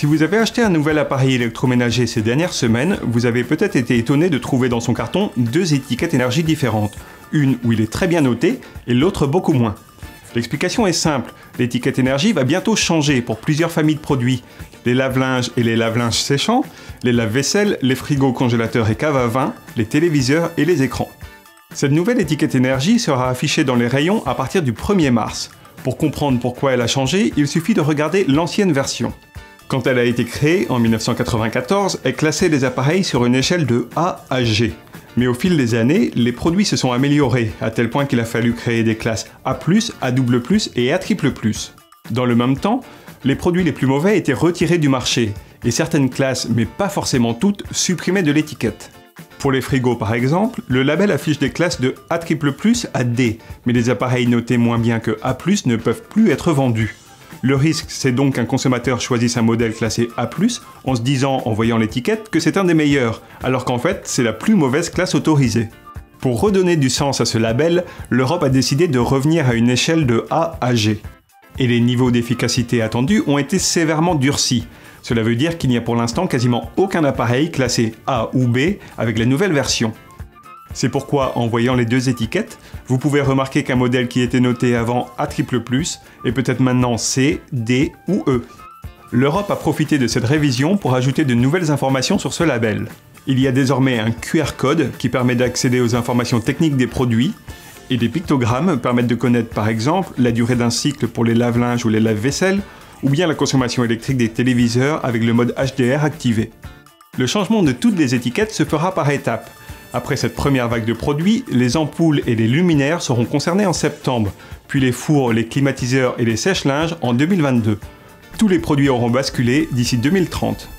Si vous avez acheté un nouvel appareil électroménager ces dernières semaines, vous avez peut-être été étonné de trouver dans son carton deux étiquettes énergie différentes. Une où il est très bien noté et l'autre beaucoup moins. L'explication est simple, l'étiquette énergie va bientôt changer pour plusieurs familles de produits. Les lave-linges et les lave-linges séchants, les lave-vaisselle, les frigos, congélateurs et caves à vin, les téléviseurs et les écrans. Cette nouvelle étiquette énergie sera affichée dans les rayons à partir du 1er mars. Pour comprendre pourquoi elle a changé, il suffit de regarder l'ancienne version. Quand elle a été créée en 1994, elle classait les appareils sur une échelle de A à G. Mais au fil des années, les produits se sont améliorés, à tel point qu'il a fallu créer des classes A+, A++ et A++. Dans le même temps, les produits les plus mauvais étaient retirés du marché, et certaines classes, mais pas forcément toutes, supprimées de l'étiquette. Pour les frigos par exemple, le label affiche des classes de A++ à D, mais les appareils notés moins bien que A+, ne peuvent plus être vendus. Le risque, c'est donc qu'un consommateur choisisse un modèle classé A+, en se disant, en voyant l'étiquette, que c'est un des meilleurs, alors qu'en fait, c'est la plus mauvaise classe autorisée. Pour redonner du sens à ce label, l'Europe a décidé de revenir à une échelle de A à G. Et les niveaux d'efficacité attendus ont été sévèrement durcis. Cela veut dire qu'il n'y a pour l'instant quasiment aucun appareil classé A ou B avec la nouvelle version. C'est pourquoi, en voyant les deux étiquettes, vous pouvez remarquer qu'un modèle qui était noté avant A++ est peut-être maintenant C, D ou E. L'Europe a profité de cette révision pour ajouter de nouvelles informations sur ce label. Il y a désormais un QR code qui permet d'accéder aux informations techniques des produits, et des pictogrammes permettent de connaître par exemple la durée d'un cycle pour les lave-linges ou les lave-vaisselle, ou bien la consommation électrique des téléviseurs avec le mode HDR activé. Le changement de toutes les étiquettes se fera par étapes. Après cette première vague de produits, les ampoules et les luminaires seront concernés en septembre, puis les fours, les climatiseurs et les sèche-linges en 2022. Tous les produits auront basculé d'ici 2030.